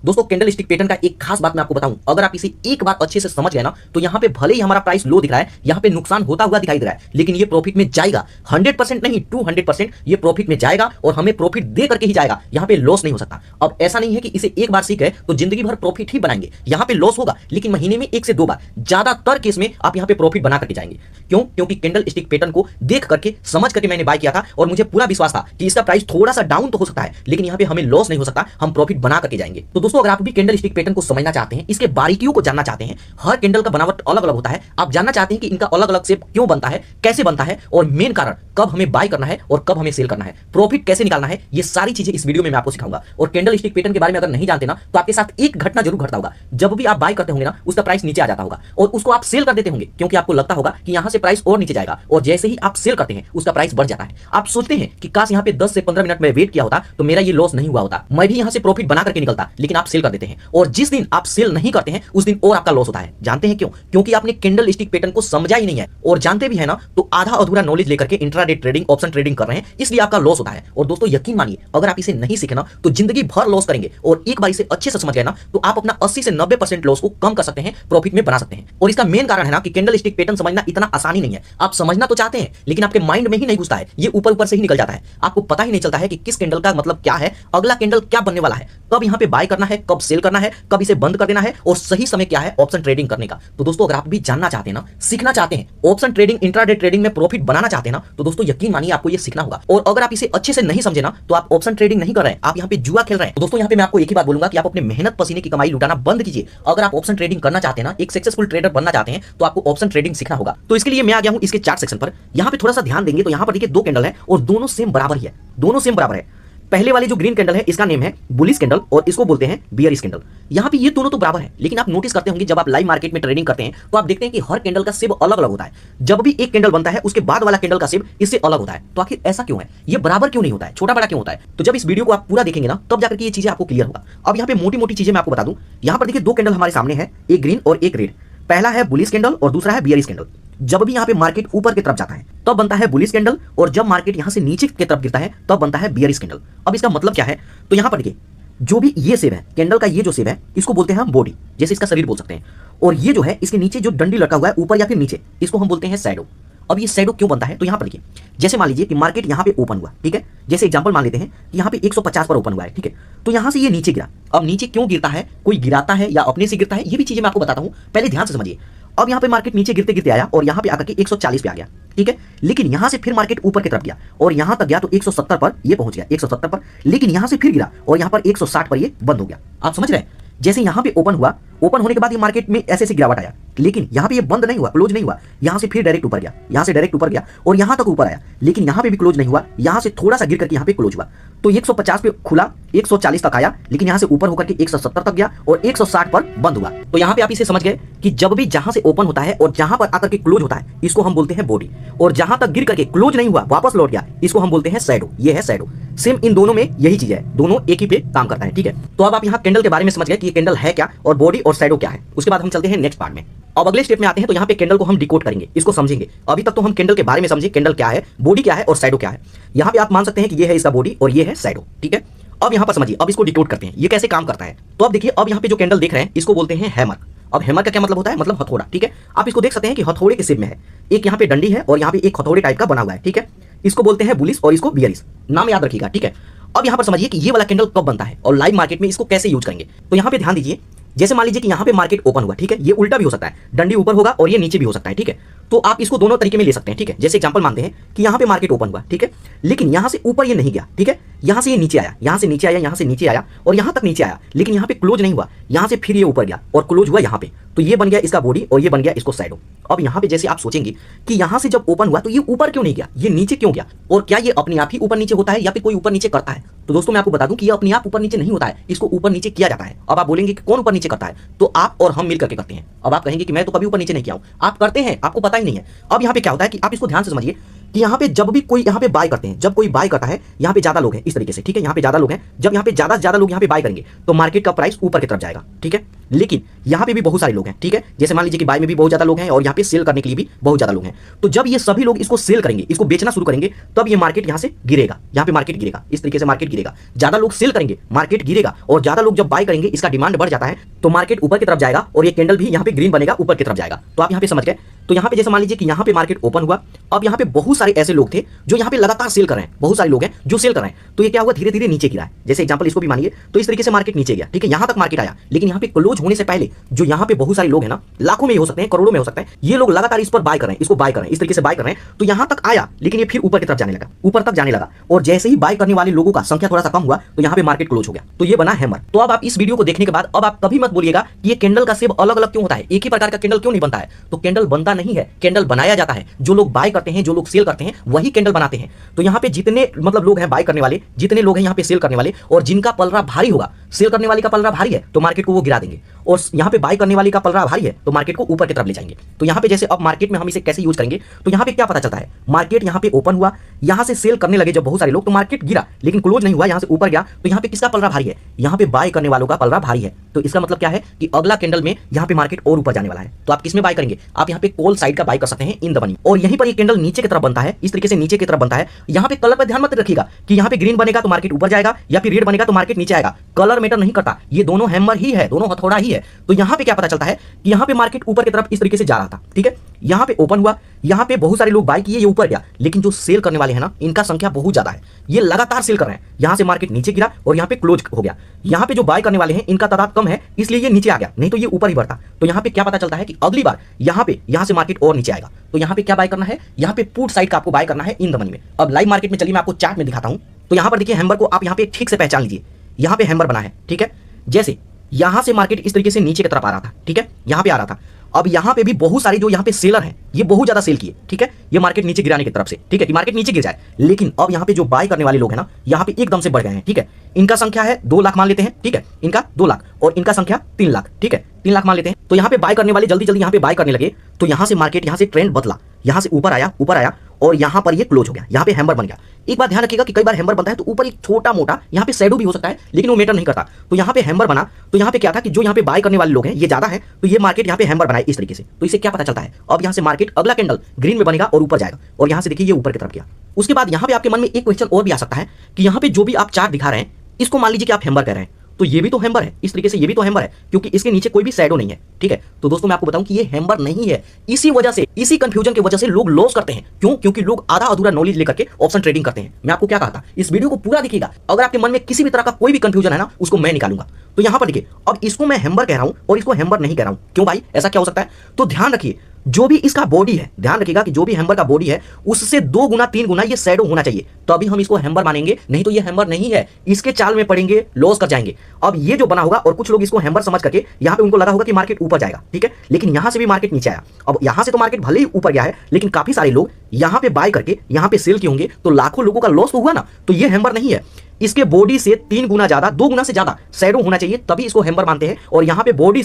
दोस्तों candle stick pattern का एक खास बात मैं आपको बताऊं, अगर आप इसे एक बार अच्छे से समझ गए ना तो यहाँ पे भले ही हमारा प्राइस लो दिख रहा है, यहाँ पे नुकसान होता हुआ दिखाई दे रहा है, लेकिन ये प्रॉफिट में जाएगा 100% नहीं 200% ये प्रॉफिट में जाएगा और हमें प्रॉफिट दे करके ही जाएगा। यहाँ पे लॉस नहीं हो सकता। अब ऐसा नहीं है कि इसे एक बार सीख गए तो जिंदगी भर प्रॉफिट ही बनाएंगे, यहाँ पे लॉस होगा लेकिन महीने में 1 से 2 बार, ज्यादातर केस में आप यहाँ पे प्रॉफिट बना करके जाएंगे। क्यों? क्योंकि कैंडल स्टिक पैटर्न को देख करके समझ करके मैंने बाय किया था और मुझे पूरा विश्वास था कि इसका प्राइस थोड़ा सा डाउन तो हो सकता है लेकिन यहाँ पे हमें लॉस नहीं हो सकता, हम प्रॉफिट बना करके जाएंगे। तो दोस्तों अगर आप भी कैंडल स्टिक पैटर्न को समझना चाहते हैं, इसके बारीकियों को जानना चाहते हैं, हर कैंडल का बनावट अलग अलग होता है, आप जानना चाहते हैं कि इनका अलग अलग शेप क्यों बनता है, कैसे बनता है और मेन कारण कब हमें बाय करना है और कब हमें सेल करना है, प्रॉफिट कैसे निकालना है, ये सारी चीजें इस वीडियो में मैं आपको सिखाऊंगा। और कैंडल स्टिक पैटर्न के बारे में अगर नहीं जानते ना तो आपके साथ एक घटना जरूर घटता होगा, जब भी आप बाय करते होंगे ना उसका प्राइस नीचे आ जाता होगा और उसको आप सेल कर देते होंगे क्योंकि आपको लगता होगा कि यहां से प्राइस और नीचे जाएगा और जैसे ही आप सेल करते हैं उसका प्राइस बढ़ जाता है। आप सोचते हैं कि काश यहां पे 10 से 15 मिनट में वेट किया होता तो मेरा ये लॉस नहीं हुआ होता, मैं भी यहां से प्रॉफिट बना करके निकलता, लेकिन आप सेल कर देते हैं और जिस दिन आप सेल नहीं करते हैं उस दिन और आपका लॉस होता है। जानते हैं क्यों? क्योंकि आपने कैंडल स्टिक पैटर्न को समझा ही नहीं है और जानते भी है ना तो आधा अधूरा नॉलेज लेकर के इंट्राडे ट्रेडिंग ऑप्शन ट्रेडिंग कर रहे हैं, इसलिए आपका लॉस होता है। और दोस्तों यकीन मानिए अगर आप इसे नहीं सीखे ना तो जिंदगी भर लॉस करेंगे और एक बार इसे अच्छे से समझ गए ना तो आप अपना 80 से 90% लॉस को कम कर सकते हैं, प्रॉफिट में बना सकते हैं। और इसका मेन कारण है ना कि कैंडल स्टिक पैटर्न समझना इतना आसानी नहीं है। आप समझना तो चाहते हैं लेकिन आपके माइंड में ही नहीं घुसता है, ये ऊपर ऊपर से ही निकल जाता है, आपको पता ही नहीं चलता है कि किस कैंडल का मतलब क्या है, अगला कैंडल क्या बनने वाला है, कब यहाँ पे बाय करना है, कब सेल करना है, कब इसे बंद कर देना है और सही समय क्या है ऑप्शन ट्रेडिंग करने का। तो दोस्तों अगर आप भी जानना चाहते हैं ना, सीखना चाहते हैं, ऑप्शन ट्रेडिंग इंट्राडे ट्रेडिंग में प्रॉफिट बनाना चाहते हैं ना तो दोस्तों यकीन मानिए आपको ये सीखना होगा। और अगर आप इसे अच्छे से नहीं समझे ना तो आप ऑप्शन ट्रेडिंग नहीं कर रहे हैं, आप यहाँ पे जुआ खेल रहे हैं। तो दोस्तों यहाँ पे मैं आपको एक ही बात बोलूंगा कि आप अपने मेहनत पसीने की कमाई लुटाना बंद कीजिए। अगर आप ऑप्शन ट्रेडिंग करना चाहते हैं ना, एक सक्सेसफुल ट्रेडर बनना चाहते हैं तो आपको ऑप्शन ट्रेडिंग सीखना होगा। तो इसके लिए मैं आ गया हूं इसके चार्ट सेक्शन पर। यहाँ पे थोड़ा सा ध्यान देंगे तो यहाँ पर देखिए 2 कैंडल है और दोनों सेम बराबर ही है, दोनों सेम बराबर है। पहले वाली जो ग्रीन कैंडल है इसका नेम है बुलिश कैंडल और इसको बोलते हैं बियरिश कैंडल। यहाँ पे ये दोनों तो बराबर है लेकिन आप नोटिस करते होंगे जब आप लाइव मार्केट में ट्रेडिंग करते हैं तो आप देखते हैं कि हर कैंडल का शेप अलग अलग होता है। जब भी एक कैंडल बनता है उसके बाद वाला कैंडल का शेप इससे अलग होता है। तो आखिर ऐसा क्यों है? ये बराबर क्यों नहीं होता है, छोटा बड़ा क्यों होता है? तो जब इस वीडियो को आप पूरा देखेंगे ना तब जाकर के ये चीजें आपको क्लियर होगा। अब यहाँ पे मोटी मोटी चीजें मैं आपको बता दूं। यहाँ पर देखिए 2 कैंडल हमारे सामने है, एक ग्रीन और एक रेड। पहला है बुलिश कैंडल और दूसरा है बियरिश कैंडल। जब भी यहाँ पे मार्केट ऊपर की तरफ जाता है तब बनता है बुलिश कैंडल और जब मार्केट यहाँ से नीचे की तरफ गिरता है तब बनता है बियरिश कैंडल। अब इसका मतलब क्या है? तो यहाँ पर देखिए जो भी ये शेप है कैंडल का, ये जो शेप है इसको बोलते हैं हम बॉडी, जैसे इसका शरीर बोल सकते हैं। और ये जो है इसके नीचे जो डंडी लटका हुआ है ऊपर या फिर नीचे, इसको हम बोलते हैं शैडो। अब ये शैडो क्यों बनता है? तो यहाँ पर देखिए जैसे मान लीजिए कि मार्केट यहाँ पे ओपन हुआ, ठीक है, जैसे एग्जांपल मान लेते हैं कि यहाँ पे 150 पर ओपन हुआ है, ठीक है, तो यहाँ से ये नीचे गिरा। अब नीचे क्यों गिरता है, कोई गिराता है या अपने से गिरता है, ये भी चीजें मैं आपको बताता हूँ, पहले ध्यान से समझिए। अब यहाँ पे मार्केट नीचे गिरते गिरते आया और यहाँ पे आकर के 140 पे आ गया, ठीक है, लेकिन यहाँ से फिर मार्केट ऊपर की तरफ गया और यहाँ तक गया तो 170 पर ये पहुंच गया, 170 पर, लेकिन यहाँ से फिर गिरा और यहाँ पर 160 पर ये बंद हो गया। आप समझ रहे हैं? जैसे यहाँ पे ओपन हुआ, ओपन होने के बाद ये मार्केट में ऐसे ऐसे गिरावट आया, लेकिन यहाँ पे ये बंद नहीं हुआ, क्लोज नहीं हुआ, यहाँ से फिर डायरेक्ट ऊपर गया, यहाँ से डायरेक्ट ऊपर गया और यहाँ तक ऊपर आया, लेकिन यहाँ पे भी क्लोज नहीं हुआ, यहाँ से थोड़ा सा गिर करके यहाँ पे क्लोज हुआ। तो 150 पे खुला, 140 तक आया, लेकिन यहाँ से ऊपर होकर के 170 तक गया और 160 पर बंद हुआ। तो यहाँ पे आप इसे समझ गए कि जब भी जहां से ओपन होता है और जहां पर आकर के क्लोज होता है इसको हम बोलते हैं बॉडी, और जहां तक गिर करके क्लोज नहीं हुआ वापस लौट गया इसको हम बोलते हैं शैडो। ये है शैडो। सेम इन दोनों में यही चीज है, दोनों एक ही पे काम करता है, ठीक है। तो अब आप यहाँ कैंडल के बारे में समझ गए कि ये कैंडल है क्या और बॉडी और शैडो क्या है। उसके बाद हम चलते हैं नेक्स्ट पार्ट में। अब अगले स्टेप में आते हैं तो यहाँ पे कैंडल को हम डिकोड करेंगे, इसको समझेंगे। अभी तक तो हम कैंडल के बारे में समझे, कैंडल क्या है, बॉडी क्या है और शैडो क्या है। यहाँ पे आप मान सकते हैं कि ये है इसका बॉडी और ये है शैडो, ठीक है। अब यहाँ पर समझिए, अब इसको डिकोड करते हैं, ये कैसे काम करता है। तो अब देखिए, अब यहाँ पे जो कैंडल देख रहे हैं इसको बोलते हैं हैमर। अब हैमर का क्या मतलब होता है? मतलब हथौड़ा, ठीक है। आप इसको देख सकते हैं कि हथौड़े के शेप में है, एक यहाँ पे डंडी है और यहाँ पे एक हथौड़े टाइप का बना हुआ है, ठीक है। इसको बोलते हैं बुलिश और इसको बियरिश, नाम याद रखिएगा, ठीक है। अब यहाँ पर समझिए कि ये वाला कैंडल कब बनता है और लाइव मार्केट में इसको कैसे यूज करेंगे। तो यहाँ पे ध्यान दीजिए, जैसे मान लीजिए कि यहाँ पे मार्केट ओपन हुआ, ठीक है, ये उल्टा भी हो सकता है, डंडी ऊपर होगा और ये नीचे भी हो सकता है, ठीक है। तो आप इसको दोनों तरीके में ले सकते हैं, ठीक है। जैसे एग्जांपल मानते हैं कि यहाँ पे मार्केट ओपन हुआ, ठीक है, लेकिन यहाँ से ऊपर ये नहीं गया, ठीक है, यहाँ से ये नीचे आया, यहाँ से नीचे आया, यहाँ से नीचे आया और यहाँ तक नीचे आया, लेकिन यहाँ पे क्लोज नहीं हुआ, यहाँ से फिर ये ऊपर गया और क्लोज हुआ यहाँ पे, तो ये बन गया इसका बॉडी और ये बन गया इसको शैडो। अब यहाँ पे जैसे आप सोचेंगे कि यहाँ से जब ओपन हुआ तो ये ऊपर क्यों नहीं गया, ये नीचे क्यों गया, और क्या ये अपने आप ही ऊपर नीचे होता है या फिर कोई ऊपर नीचे करता है। तो दोस्तों मैं आपको बता दूं कि ये अपने आप ऊपर नीचे नहीं होता है, इसको ऊपर नीचे किया जाता है। अब आप बोलेंगे कि कौन ऊपर नीचे करता है, तो आप और हम मिल करके करते हैं। अब आप कहेंगे कि मैं तो कभी ऊपर नीचे नहीं किया हूं, आप करते हैं, आपको पता ही नहीं है। अब यहाँ पे क्या होता है कि आप इसको ध्यान से समझिए कि यहाँ पे जब भी कोई यहाँ पे बाय करते हैं, जब कोई बाय करता है, यहाँ पे ज्यादा लोग हैं इस तरीके से, ठीक है, यहाँ पे ज्यादा लोग हैं, जब यहाँ पे ज्यादा से ज्यादा लोग यहाँ पे बाय करेंगे तो मार्केट का प्राइस ऊपर की तरफ जाएगा, ठीक है। लेकिन यहाँ पे भी बहुत सारे लोग हैं, ठीक है। जैसे मान लीजिए कि बाय में भी बहुत ज्यादा लोग हैं और यहाँ पे सेल करने के लिए भी बहुत ज्यादा लोग हैं। तो जब ये सभी लोग इसको सेल करेंगे, इसको बेचना शुरू करेंगे, तब ये मार्केट यहाँ से गिरेगा, यहाँ पे मार्केट गिरेगा, इस तरीके से मार्केट गिरेगा। ज्यादा लोग सेल करेंगे, मार्केट गिरेगा, और ज्यादा लोग जब बाय करेंगे, इसका डिमांड बढ़ जाता है, तो मार्केट ऊपर की तरफ जाएगा और ये कैंडल भी यहाँ पे ग्रीन बनेगा, ऊपर की तरफ जाएगा। तो आप यहाँ पे समझ गए। तो यहाँ पे जैसे मान लीजिए कि यहाँ पे मार्केट ओपन हुआ, अब यहाँ पे बहुत सारे ऐसे लोग थे जो यहाँ पे लगातार सेल कर रहे हैं, बहुत सारे लोग हैं जो सेल कर रहे हैं। तो ये क्या हुआ, धीरे धीरे नीचे गिरा है। जैसे एग्जांपल इसको भी मानिए, तो इस तरीके से मार्केट नीचे गया, ठीक है। यहाँ तक मार्केट आया, लेकिन यहाँ पे क्लोज होने से पहले जो यहाँ पे बहुत सारे लोग हैं ना, लाखों में हो सकते हैं, करोड़ों में हो सकते हैं, ये लोग लगातार इस पर बाय कर रहे हैं, इसको बाय कर रहे हैं, इस तरीके से बाय कर रहे हैं। तो यहाँ तक आया, लेकिन ये फिर ऊपर की तरफ जाने लगा, ऊपर तक जाने लगा, और जैसे ही बाय करने वाले लोगों का संख्या थोड़ा सा कम हुआ, तो यहाँ पे मार्केट क्लोज हो गया। तो ये बना हैमर। तो अब आप इस वीडियो को देखने के बाद अब आप कभी मत बोलिएगा कि ये कैंडल का शेप अलग अलग क्यों होता है, एक ही प्रकार का कैंडल क्यों नहीं बनता है। तो कैंडल बनता नहीं है, कैंडल बनाया जाता है। जो लोग बाय करते हैं, जो लोग सेल करते हैं, वही कैंडल बनाते हैं। तो यहाँ पे जितने मतलब लोग हैं बाय करने वाले, जितने लोग हैं यहाँ पे सेल करने वाले, और जिनका पलड़ा भारी होगा, सेल करने वाले का पलड़ा भारी है तो मार्केट को वो गिरा देंगे, और यहाँ पे बाय करने वाले का पलड़ा भारी है तो मार्केट को ऊपर की तरफ ले जाएंगे। तो यहाँ पे जैसे अब मार्केट में हम इसे कैसे यूज करेंगे, तो यहाँ पे क्या पता चलता है, मार्केट यहाँ पे ओपन हुआ, यहाँ से सेल करने लगे जब बहुत सारे लोग, तो मार्केट गिरा, लेकिन क्लोज नहीं हुआ, यहाँ से ऊपर गया। तो यहाँ पे किसका पलड़ा भारी है, यहाँ पे बाय करने वालों का पलड़ा भारी है। तो इसका मतलब क्या है कि अगला कैंडल में यहाँ पे मार्केट और ऊपर जाने वाला है। तो आप किसमें बाय करेंगे, आप यहाँ पे कॉल साइड का बाय कर सकते हैं इन द मनी। और यहीं पर ये कैंडल नीचे की तरफ बनता है, इस तरीके से नीचे की तरफ बनता है। यहाँ पे कलर पर ध्यान मत रखिएगा कि यहाँ पे ग्रीन बनेगा तो मार्केट ऊपर जाएगा, या फिर रेड बनेगा तो मार्केट नीचे आएगा। कलर मैटर नहीं करता, ये दोनों हैमर ही है, दोनों हथौड़ा ही है। तो यहाँ पे क्या पता चलता है कि यहाँ पे मार्केट ऊपर की तरफ इस तरीके से जा रहा था, ठीक है। यहाँ पे ओपन हुआ, यहाँ पे बहुत सारे लोग बाय किए, ये ऊपर गया, लेकिन जो सेल करने वाले हैं ना, इनका संख्या बहुत ज्यादा है, ये लगातार सेल कर रहे हैं। यहाँ से मार्केट नीचे गिरा और यहाँ पे क्लोज हो गया। यहाँ पे जो बाय करने वाले हैं इनका तादाद कम है, इसलिए ये नीचे आ गया, नहीं तो ये ऊपर ही बढ़ता। तो यहाँ पे क्या पता चलता है कि अगली बार यहाँ से मार्केट और नीचे आएगा। तो यहाँ पे क्या बाय करना है, यहाँ पे पुट साइड का आपको बाय करना है इन द मनी में। अब लाइव मार्केट में चलिए मैं आपको चार्ट में दिखाता हूं। तो यहाँ पर देखिए हैमर को आप यहाँ पे ठीक से पहचान लीजिए, यहाँ पे हैमर बना है, ठीक है। जैसे यहाँ से मार्केट इस तरीके से नीचे की तरफ आ रहा था, ठीक है, यहाँ पे आ रहा था। अब यहाँ पे भी बहुत सारे जो यहाँ पे सेलर हैं, ये बहुत ज्यादा सेल किए, ठीक है। ये मार्केट नीचे गिराने की तरफ से, ठीक है, कि मार्केट नीचे गिर जाए। लेकिन अब यहाँ पे जो बाय करने वाले लोग हैं ना, यहाँ पे एकदम से बढ़ गए हैं, ठीक है। इनका संख्या है 2 लाख मान लेते हैं, ठीक है, इनका 2 लाख, और इनका संख्या 3 लाख, ठीक है, 3 लाख मान लेते हैं। तो यहाँ पे बाय करने वाले जल्दी जल्दी यहाँ पे बाय करने लगे, तो यहाँ से मार्केट यहाँ से ट्रेंड बदला, यहाँ से ऊपर आया और यहाँ पर ये क्लोज हो गया, यहाँ पे हैमर बन गया। एक बात ध्यान रखिएगा कि कई बार हैमर बनता है तो ऊपर एक छोटा मोटा यहाँ पे शैडो भी हो सकता है, लेकिन वो मैटर नहीं करता। तो यहाँ पे हैमर बना, तो यहाँ पे क्या था कि जो यहाँ पे बाय करने वाले लोग हैं ये ज्यादा है, तो ये मार्केट यहाँ पे हैमर बनाए इस तरीके से। तो इससे क्या पता चलता है, अब यहाँ से मार्केट अगला कैंडल ग्रीन में बनेगा और ऊपर जाएगा, और यहाँ से देखिए ये ऊपर की तरफ गया। उसके बाद यहाँ पे आपके मन में एक क्वेश्चन और भी आ सकता है कि यहाँ पे जो भी आप चार्ट दिखा रहे हैं, इसको मान लीजिए कि आप हैमर कह रहे हैं, तो ये भी तो हैमर है, इस तरीके से ये भी तो हैमर है, क्योंकि इसके नीचे कोई भी शैडो नहीं है, ठीक है। तो दोस्तों मैं आपको बताऊं कि ये हैमर नहीं है। इसी वजह से, इसी कंफ्यूजन की वजह से लोग लॉस करते हैं। क्यों? क्योंकि लोग आधा अधूरा नॉलेज लेकर के ऑप्शन ट्रेडिंग करते हैं। मैं आपको क्या कहा था, इस वीडियो को पूरा देखिएगा। अगर आपके मन में किसी भी तरह का कोई भी कंफ्यूजन है ना, उसको मैं निकालूंगा। तो यहां पर देखिए, अब इसको मैं हैमर कह रहा हूं और इसको हैमर नहीं कह रहा हूं। क्यों भाई, ऐसा क्या हो सकता है? तो ध्यान रखिए, जो भी इसका बॉडी है, ध्यान रखिएगा कि जो भी हैमर का बॉडी है उससे 2 गुना 3 गुना ये शैडो होना चाहिए, तभी हम इसको हैमर मानेंगे, नहीं तो ये हैमर नहीं है। इसके चाल में पड़ेंगे, लॉस कर जाएंगे। अब ये जो बना होगा, और कुछ लोग इसको हैमर समझ करके यहाँ पे उनको लगा होगा कि मार्केट ऊपर जाएगा, ठीक है, लेकिन यहां से भी मार्केट नीचे आया। अब यहां से तो मार्केट भले ही ऊपर गया है, लेकिन काफी सारे लोग यहाँ पे बाय करके यहाँ पे सेल किए होंगे, तो लाखों लोगों का लॉस तो हुआ ना। तो ये हैमर नहीं है, इसके बॉडी से 3 गुना ज्यादा, 2 गुना से ज्यादा शैडो होना चाहिए, तभी इसको हैमर मानते हैं। और यहाँ पे बॉडी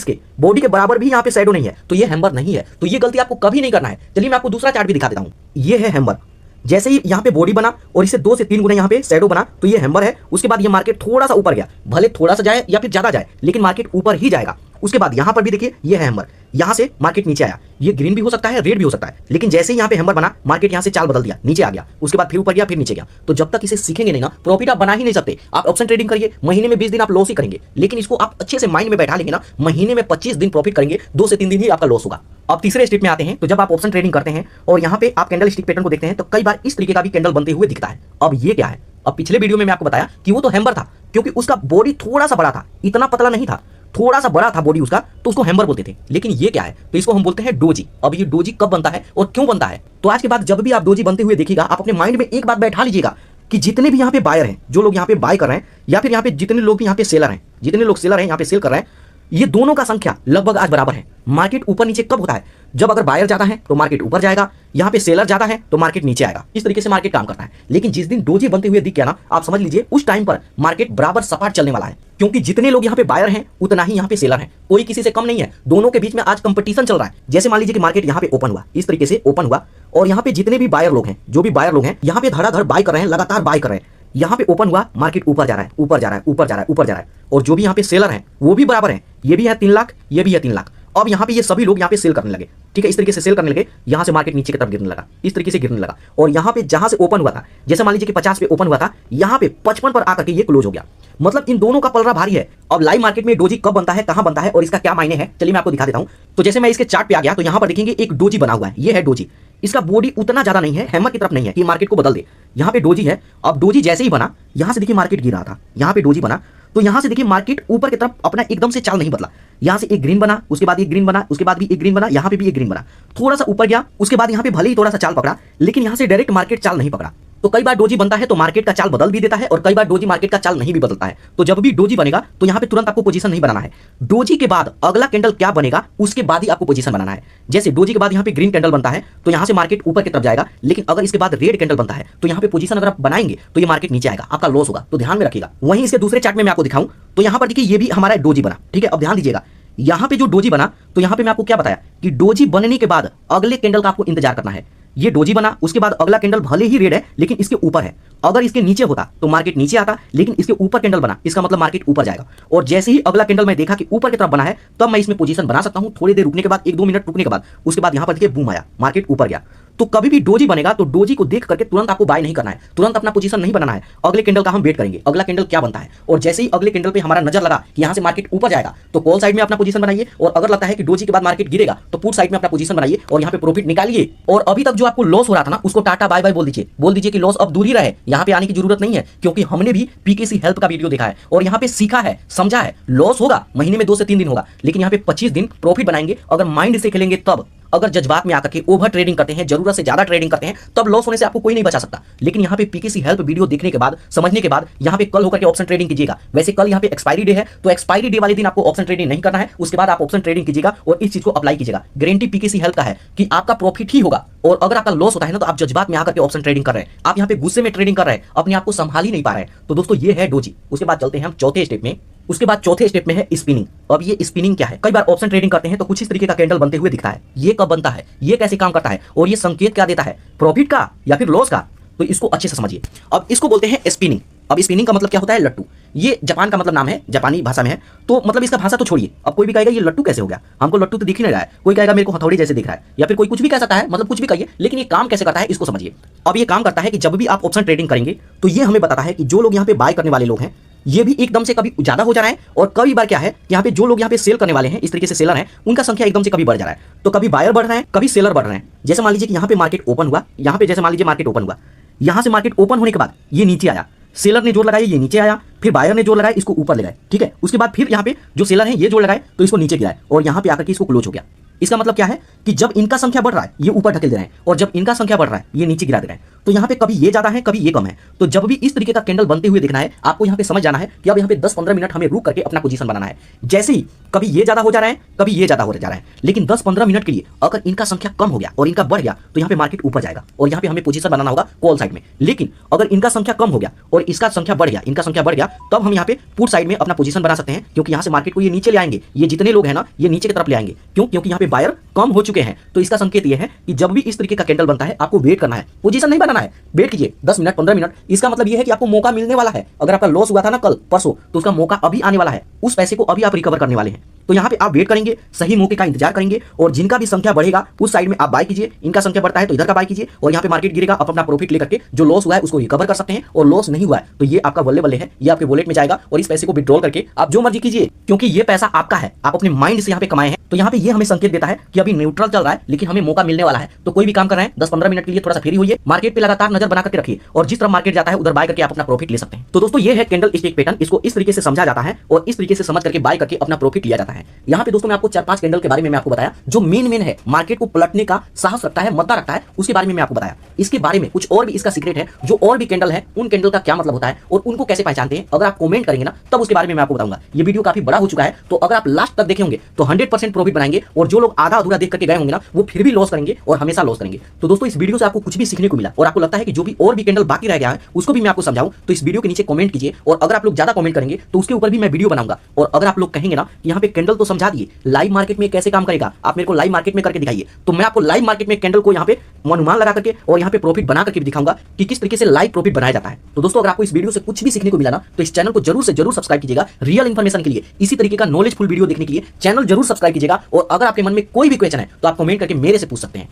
के बराबर भी यहाँ पे शैडो नहीं है, तो ये हैमर नहीं है। तो ये गलती आपको कभी नहीं करना है। चलिए मैं आपको दूसरा चार्ट भी दिखा देता हूँ। ये है हैमर। जैसे ही यहाँ पे बॉडी बना और इसे 2 से 3 गुना यहाँ पे शैडो बना, तो ये हैमर है। उसके बाद ये मार्केट थोड़ा सा ऊपर गया, भले थोड़ा सा जाए या फिर ज्यादा जाए, लेकिन मार्केट ऊपर ही जाएगा। उसके बाद यहाँ पर भी देखिए, ये है हैमर, यहाँ से मार्केट नीचे आया। ये ग्रीन भी हो सकता है, रेड भी हो सकता है, लेकिन जैसे ही यहाँ पे हैमर बना, मार्केट यहाँ से चाल बदल दिया, नीचे आ गया। उसके बाद फिर ऊपर गया, फिर नीचे गया। तो जब तक इसे सीखेंगे नहीं ना, प्रॉफिट आप बना ही नहीं सकते। आप ऑप्शन ट्रेडिंग करिए, महीने में 20 दिन आप लॉस ही करेंगे, लेकिन इसको आप अच्छे से माइंड में बैठा लेंगे ना, महीने में 25 दिन प्रॉफिट करेंगे, 2 से 3 दिन ही आपका लॉस होगा। अब तीसरे स्टेप में आते हैं। तो जब आप ऑप्शन ट्रेडिंग करते हैं और यहाँ पे आप कैंडल स्टिक पैटर्न को देखते हैं, तो कई बार इस तरीके का भी कैंडल बनते हुए दिखता है। अब ये क्या है? अब पिछले वीडियो में मैं आपको बताया कि वो तो हैमर था, क्योंकि उसका बॉडी थोड़ा सा बड़ा था, इतना पतला नहीं था, थोड़ा सा बड़ा था बॉडी उसका, तो उसको हैमर बोलते थे। लेकिन ये क्या है? तो इसको हम बोलते हैं डोजी। अब ये डोजी कब बनता है और क्यों बनता है? तो आज के बाद जब भी आप डोजी बनते हुए देखिएगा, आप अपने माइंड में एक बात बैठा लीजिएगा कि जितने भी यहाँ पे बायर हैं, जो लोग यहाँ पे बाय कर रहे हैं, या फिर यहाँ पे जितने लोग भी यहाँ पे सेलर हैं, जितने लोग सेलर हैं यहाँ पे सेल कर रहे हैं, ये दोनों का संख्या लगभग आज बराबर है। मार्केट ऊपर नीचे कब होता है? जब अगर बायर ज्यादा है तो मार्केट ऊपर जाएगा, यहाँ पे सेलर ज्यादा है तो मार्केट नीचे आएगा। इस तरीके से मार्केट काम करता है। लेकिन जिस दिन डोजी बनते हुए दिख गया ना, आप समझ लीजिए उस टाइम पर मार्केट बराबर सपाट चलने वाला है, क्योंकि जितने लोग यहाँ पे बायर हैं उतना ही यहाँ पे सेलर हैं, कोई किसी से कम नहीं है। दोनों के बीच में आज कंपटीशन चल रहा है। जैसे मान लीजिए कि मार्केट यहाँ पे ओपन हुआ, इस तरीके से ओपन हुआ, और यहाँ पे जितने भी बायर लोग हैं, जो भी बायर लोग हैं, यहाँ पे धड़ाधड़ बाय कर रहे हैं, लगातार बाय कर रहे हैं। यहाँ पे ओपन हुआ, मार्केट ऊपर जा रहा है, ऊपर जा रहा है, ऊपर जा रहा है, ऊपर जा रहा है, और जो भी यहाँ पे सेलर हैं वो भी बराबर हैं, ये भी है 3 लाख, ये भी है 3 लाख। अब यहाँ पे ये सभी लोग यहाँ पे सेल करने लगे, ठीक है, इस तरीके से सेल करने लगे, यहाँ से मार्केट नीचे की तरफ गिरने लगा, इस तरीके से गिरने लगा, और यहाँ पे जहां से ओपन हुआ था, जैसे मान लीजिए कि 50 पे ओपन हुआ था, यहाँ पे 55 पर आकर के ये क्लोज हो गया। मतलब इन दोनों का पलड़ा भारी है। अब लाइव मार्केट में डोजी कब बनता है, कहां बनता है और इसका क्या मायने है, चलिए मैं आपको दिखा देता हूं। तो जैसे मैं इसके चार्ट पे आ गया तो यहां पर देखेंगे एक डोजी बना हुआ है, ये है डोजी। इसका बॉडी उतना ज्यादा नहीं है, हैमर की तरफ नहीं है कि मार्केट को बदल दे। यहाँ पे डोजी है। अब डोजी जैसे ही बना, यहां से देखिए मार्केट गिर रहा था, यहाँ पे डोजी बना तो यहां से देखिए मार्केट ऊपर की तरफ अपना एकदम से चाल नहीं बदला। यहां से एक ग्रीन बना, उसके बाद एक ग्रीन बना, उसके बाद भी एक ग्रीन बना, यहां पे भी एक ग्रीन बना, थोड़ा सा ऊपर गया, उसके बाद यहां पे भले ही थोड़ा सा चाल पकड़ा, लेकिन यहां से डायरेक्ट मार्केट चाल नहीं पकड़ा। तो कई बार डोजी बनता है तो मार्केट का चाल बदल भी देता है, और कई बार डोजी मार्केट का चाल नहीं भी बदलता है। तो जब भी डोजी बनेगा तो यहां पे तुरंत आपको पोजीशन नहीं बनाना है। डोजी के बाद अगला कैंडल क्या बनेगा उसके बाद ही आपको पोजीशन बनाना है। जैसे डोजी के बाद यहां पे ग्रीन कैंडल बनता है तो यहां से मार्केट ऊपर की तरफ जाएगा, लेकिन अगर इसके बाद रेड कैंडल बनता है तो यहां पे पोजीशन अगर आप बनाएंगे तो ये मार्केट नीचे आएगा, आपका लॉस होगा, तो ध्यान में रखिएगा। वहीं इसके दूसरे चार्ट में मैं आपको दिखाऊं तो यहां पर देखिए ये भी हमारा डोजी बना, ठीक है। अब ध्यान दीजिएगा, यहां पे जो डोजी बना तो यहां पे मैं आपको क्या बताया कि डोजी बनने के बाद अगले कैंडल का आपको इंतजार करना है। ये डोजी बना, उसके बाद अगला कैंडल भले ही रेड है लेकिन इसके ऊपर है। अगर इसके नीचे होता तो मार्केट नीचे आता, लेकिन इसके ऊपर कैंडल बना, इसका मतलब मार्केट ऊपर जाएगा। और जैसे ही अगला कैंडल मैं देखा कि ऊपर की तरफ बना है तब मैं इसमें पोजीशन बना सकता हूं। थोड़ी देर रुकने के बाद, 1-2 मिनट रुकने के बाद, उसके बाद यहां पर देखिए बूम आया, मार्केट ऊपर गया। तो कभी भी डोजी बनेगा तो डोजी को देख करके तुरंत आपको बाय नहीं करना है, तुरंत अपना पोजीशन नहीं बनाना है। अगले कैंडल का हम वेट करेंगे, अगला कैंडल क्या बनता है, और जैसे ही अगले कैंडल पे हमारा नजर लगा कि यहां से मार्केट ऊपर जाएगा तो कॉल साइड में अपना पोजीशन बनाइए, और अगर लगता है कि डोजी के बाद मार्केट गिरेगा तो पुट साइड में अपना पोजीशन बनाइए और यहां पे प्रॉफिट निकालिए। और अभी तक जो आपको लॉस हो रहा था ना उसको टाटा बाय बाय बोल दीजिए कि लॉस अब दूर ही रहे, यहां पे आने की जरूरत नहीं है, क्योंकि हमने भी पीकेसी हेल्प का वीडियो देखा है और यहां पे सीखा है, समझा है। लॉस होगा, महीने में 2 से 3 दिन होगा, लेकिन यहां पे 25 दिन प्रॉफिट बनाएंगे अगर माइंड से खेलेंगे तब। अगर जज्बात में आकर के ओवर ट्रेडिंग करते हैं, जरूरत से ज्यादा ट्रेडिंग करते हैं, तब लॉस होने से आपको कोई नहीं बचा सकता। लेकिन यहाँ पे पीकेसी हेल्प वीडियो देखने के बाद, समझने के बाद यहाँ पे कल होकर के ऑप्शन ट्रेडिंग कीजिएगा। वैसे कल यहाँ पे एक्सपायरी डे है तो एक्सपायरी डे वाले दिन आपको ऑप्शन ट्रेडिंग नहीं करना है, उसके बाद आप ऑप्शन ट्रेडिंग कीजिएगा और इस चीज को अप्लाई कीजिएगा। गारंटी पीकेसी हेल्प का है कि आपका प्रॉफिट ही होगा। और अगर आपका लॉस होता है ना तो आप जज्बात में आकर के ऑप्शन ट्रेडिंग कर रहे हैं, आप यहाँ पे गुस्से में ट्रेडिंग कर रहे हैं, अपने आप को संभाल ही नहीं पा रहे हैं। तो दोस्तों ये है डोजी। उसके बाद चलते हैं हम चौथे स्टेप में। उसके बाद चौथे स्टेप में है स्पिनिंग। अब ये स्पिनिंग क्या है? कई बार ऑप्शन ट्रेडिंग करते हैं तो कुछ इस तरीके का कैंडल बनते हुए दिखता है। ये कब बनता है, ये कैसे काम करता है और ये संकेत क्या देता है, प्रॉफिट का या फिर लॉस का? तो इसको अच्छे से समझिए। अब इसको बोलते हैं स्पिनिंग। अब स्पिनिंग का मतलब क्या होता है? लट्टू। ये जापान का मतलब नाम है, जापानी भाषा में है। तो मतलब इसका भाषा तो छोड़िए, अब कोई भी कहेगा ये लट्टू कैसे हो गया, हमको लट्टू तो दिख ही नहीं रहा है। कोई कहेगा मेरे को हथौड़ी जैसे दिख रहा है, या फिर कोई कुछ भी कह सकता है, मतलब कुछ भी कहिए, लेकिन ये काम कैसे करता है इसको समझिए। अब ये काम करता है कि जब भी आप ऑप्शन ट्रेडिंग करेंगे तो ये हमें बताता है कि जो लोग यहाँ पे बाय करने वाले लोग हैं ये भी एकदम से कभी ज्यादा हो जा रहा है, और कई बार क्या है यहाँ पे जो लोग यहाँ पे सेल करने वाले हैं, इस तरीके से सेलर हैं, उनका संख्या एकदम से कभी बढ़ जा रहा है। तो कभी बायर बढ़ रहे हैं, कभी सेलर बढ़ रहे हैं। जैसे मान लीजिए कि यहाँ पे मार्केट ओपन हुआ, यहाँ पे जैसे मान लीजिए मार्केट ओपन हुआ, यहाँ से मार्केट ओपन होने के बाद ये नीचे आया, सेलर ने जोर लगाया, ये नीचे आया, फिर बायर ने जोर लगाया, इसको ऊपर ले गए, ठीक है। उसके बाद फिर यहाँ पे जो सेलर है ये जोर लगाए तो इसको नीचे गिराए और यहाँ पे आकर के इसको क्लोज हो गया। इसका मतलब क्या है कि जब इनका संख्या बढ़ रहा है ये ऊपर ढकेल दे रहे हैं, और जब इनका संख्या बढ़ रहा है ये नीचे गिरा दे रहे हैं। तो यहाँ पे कभी ये ज्यादा है, कभी ये कम है। तो जब भी इस तरीके का कैंडल बनते हुए दिखना है, आपको यहाँ पे समझ जाना है कि अब यहाँ पे 10-15 मिनट हमें रुक करके अपना पोजीशन बनाना है। जैसे ही कभी ये ज्यादा हो जा रहा है, कभी ये ज्यादा हो जा रहा है, लेकिन 10-15 मिनट के लिए अगर इनका संख्या कम हो गया और इनका बढ़ गया तो यहाँ पे मार्केट ऊपर जाएगा और यहाँ पे हमें पोजीशन बनाना होगा कॉल साइड में। लेकिन अगर इनका संख्या कम हो गया और इसका संख्या बढ़ गया, इनका संख्या बढ़ गया, तब हम यहाँ पे पुट साइड में अपना पोजीशन बना सकते हैं, क्योंकि यहाँ से मार्केट को ये नीचे ले आएंगे। ये जितने लोग हैं ना ये नीचे की तरफ ले आएंगे। क्यों? क्योंकि यहाँ पे बायर कम हो चुके हैं। तो इसका संकेत ये है कि जब भी इस तरीके का कैंडल बनता है आपको वेट करना है, पोजीशन नहीं बनाना है, वेट कीजिए 10 मिनट 15 मिनट। इसका मतलब ये है कि आपको मौका मिलने वाला है। अगर आपका लॉस हुआ था ना कल परसों, तो उसका मौका अभी आने वाला है, उस पैसे को अभी आप रिकवर करने वाले हैं। तो यहाँ पे आप वेट करेंगे, सही मौके का इंतजार करेंगे, और जिनका भी संख्या बढ़ेगा उस साइड में आप बाय कीजिए। इनका संख्या बढ़ता है तो इधर का बाय कीजिए, और यहाँ पे मार्केट गिरेगा आप अपना प्रॉफिट लेकर के जो लॉस हुआ है उसको रिकवर कर सकते हैं, और लॉस नहीं हुआ है तो ये आपका बल्ले बल्ले है, ये आपके वॉलेट में जाएगा और इस पैसे को विड्रॉल करके आप जो मर्जी कीजिए, क्योंकि ये पैसा आपका है, आप अपने माइंड से यहाँ पे कमाए हैं। तो यहाँ पे ये हमें संकेत देता है कि अभी न्यूट्रल चल रहा है लेकिन हमें मौका मिलने वाला है। तो कोई भी काम कर रहे हैं 10-15 मिनट के लिए थोड़ा सा फ्री होइए, मार्केट पे लगातार नजर बना करके रखिए, और जिस तरफ मार्केट जाता है उधर बाय करके आप अपना प्रॉफिट ले सकते हैं। तो दोस्तों ये है कैंडल स्टिक पैटर्न। इसको इस तरीके से समझा जाता है और इस तरीके से समझ करके बाय करके अपना प्रॉफिट लिया जाता है। यहाँ पे दोस्तों मैं आपको 4-5 कैंडल के बारे में आपको बताया जो मेन है, मार्केट को पलटने का साहस रखता है, मद्दा रखता है, उसके बारे में मैं आपको बताया। इसके बारे में कुछ और भी इसका सीक्रेट है, जो और भी कैंडल है उन कैंडल का क्या मतलब होता है और उनको कैसे पहचानते हैं, अगर आप कमेंट करेंगे ना तब उसके बारे में मैं आपको बताऊंगा। ये वीडियो काफी बड़ा हो चुका है, तो अगर आप लास्ट तक देखे होंगे तो 100% प्रॉफिट बनाएंगे, और जो लोग आधा अधूरा देख करके गए होंगे ना वो फिर भी लॉस करेंगे और हमेशा लॉस करेंगे। तो दोस्तों इस वीडियो से आपको कुछ भी सीखने को मिला और आपको लगता है कि जो भी और भी कैंडल बाकी रह गया है उसको भी मैं आपको समझाऊं, तो इस वीडियो के नीचे कमेंट कीजिए, और अगर आप लोग ज्यादा कमेंट करेंगे तो उसके ऊपर भी मैं वीडियो बनाऊंगा। और अगर आप लोग कहेंगे ना कि यहाँ पे कैंडल कैंडल तो समझा दिए, लाइव मार्केट में कैसे काम करेगा आप मेरे को लाइव मार्केट में करके दिखाइए। तो मैं आपको लाइव मार्केट में कैंडल को यहाँ पे अनुमान लगा करके और यहाँ पे प्रॉफिट बना करके भी दिखाऊंगा कि किस तरीके से लाइव प्रॉफिट बनाया जाता है। तो दोस्तों, अगर आपको इस वीडियो से कुछ भी सीखने को मिला ना, तो इस चैनल को जरूर से जरूर सब्सक्राइब कीजिएगा। रियल इन्फॉर्मेशन के लिए, इसी तरीके का नॉलेजफुल वीडियो देखने के लिए चैनल जरूर सब्सक्राइब कीजिएगा। और अगर आपके मन में कोई भी क्वेश्चन है तो आप कमेंट करके मेरे से पूछ सकते हैं।